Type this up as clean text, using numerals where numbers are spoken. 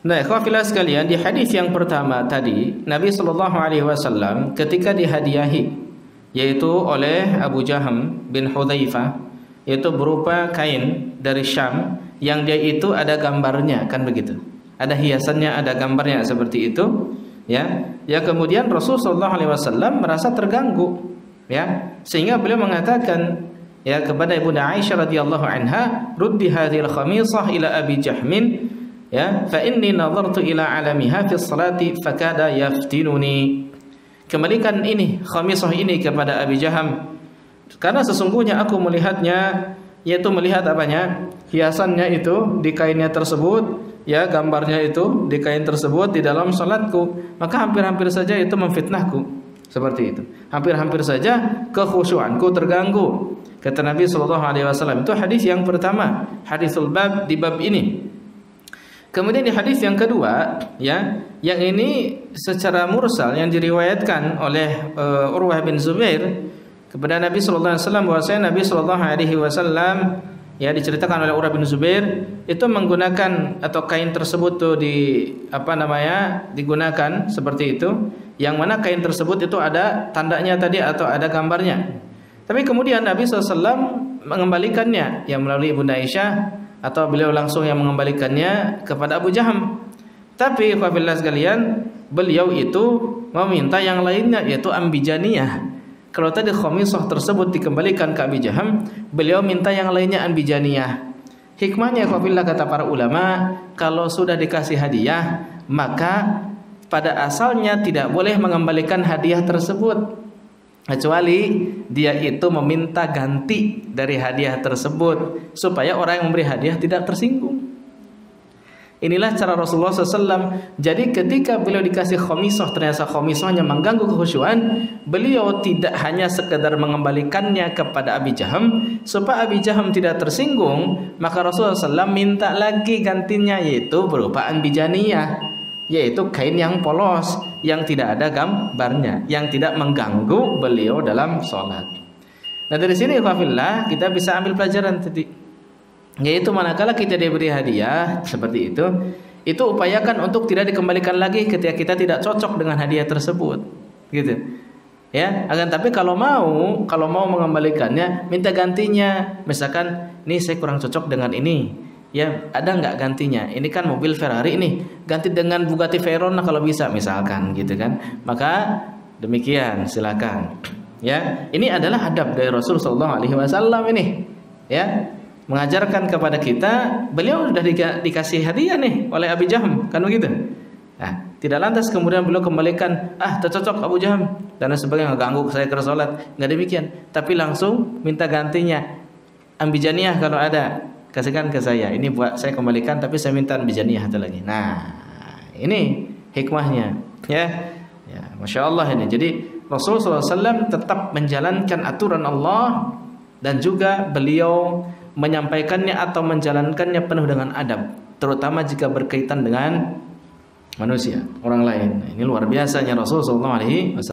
Nah, ikhwafillah sekalian, di hadis yang pertama tadi, Nabi Shallallahu Alaihi Wasallam ketika dihadiahi, yaitu oleh Abu Jaham bin Hudzaifah, yaitu berupa kain dari Syam yang dia itu ada gambarnya, kan begitu? Ada hiasannya, ada gambarnya seperti itu, ya. Ya kemudian Rasul Shallallahu Alaihi Wasallam merasa terganggu, ya, sehingga beliau mengatakan, ya, kepada Ibunda Aisyah radhiyallahu anha, "Ruddi hadhil khamisah ila Abi Jahmin." Ya, fa inni nadhartu ila alamiha fi sholati fakada yaftinuni. Kembalikan ini khamisah ini kepada Abi Jaham, karena sesungguhnya aku melihatnya, yaitu melihat apanya? Hiasannya itu di kainnya tersebut, ya, gambarnya itu di kain tersebut di dalam salatku, maka hampir-hampir saja itu memfitnahku. Seperti itu. Hampir-hampir saja kekhusyuanku terganggu. Kata Nabi sallallahu alaihi wasallam. Itu hadis yang pertama, hadisul bab di bab ini. Kemudian di hadis yang kedua, ya, yang ini secara mursal yang diriwayatkan oleh Urwah bin Zubair kepada Nabi sallallahu alaihi wasallam, bahwasanya Nabi sallallahu alaihi wasallam, ya, diceritakan oleh Urwah bin Zubair itu menggunakan atau kain tersebut tuh digunakan seperti itu, yang mana kain tersebut itu ada tandanya tadi atau ada gambarnya. Tapi kemudian Nabi sallallahu alaihi wasallam mengembalikannya, yang melalui Ibunda Aisyah, atau beliau langsung yang mengembalikannya kepada Abu Jaham. Tapi wabillah sekalian, beliau itu meminta yang lainnya, yaitu ambijaniyah. Kalau tadi khamisah tersebut dikembalikan ke Abi Jaham, beliau minta yang lainnya ambijaniyah. Hikmahnya wabillah, kata para ulama, kalau sudah dikasih hadiah, maka pada asalnya tidak boleh mengembalikan hadiah tersebut, kecuali dia itu meminta ganti dari hadiah tersebut, supaya orang yang memberi hadiah tidak tersinggung. Inilah cara Rasulullah SAW. Jadi ketika beliau dikasih khamisah, ternyata khamisahnya mengganggu kekhusyuan, beliau tidak hanya sekedar mengembalikannya kepada Abi Jaham supaya Abi Jaham tidak tersinggung, maka Rasulullah SAW minta lagi gantinya, yaitu berupa anbijaniyah, yaitu kain yang polos, yang tidak ada gambarnya, yang tidak mengganggu beliau dalam sholat. Nah, dari sini wafillah kita bisa ambil pelajaran tadi, yaitu manakala kita diberi hadiah seperti itu upayakan untuk tidak dikembalikan lagi ketika kita tidak cocok dengan hadiah tersebut, gitu. Ya, akan tapi kalau mau mengembalikannya, minta gantinya. Misalkan, nih saya kurang cocok dengan ini. Ya, ada nggak gantinya? Ini kan mobil Ferrari nih, ganti dengan Bugatti Veyron kalau bisa, misalkan, gitu kan? Maka demikian, silakan. Ya, ini adalah adab dari Rasul Sallallahu Alaihi Wasallam ini. Ya, mengajarkan kepada kita. Beliau sudah dikasih hadiah nih oleh Abi Jaham, kan begitu? Nah, tidak lantas kemudian beliau kembalikan, tercocok Abu Jaham dan sebagainya, ganggu saya ke sholat. Nggak demikian, tapi langsung minta gantinya, ambijaniyah kalau ada. Kasihkan ke saya, ini buat saya kembalikan, tapi saya minta ambijaniyah satu lagi. Nah, ini hikmahnya, ya, masya Allah ini. Jadi Rasulullah SAW tetap menjalankan aturan Allah, dan juga beliau menyampaikannya atau menjalankannya penuh dengan adab, terutama jika berkaitan dengan manusia, orang lain. Ini luar biasanya Rasulullah SAW.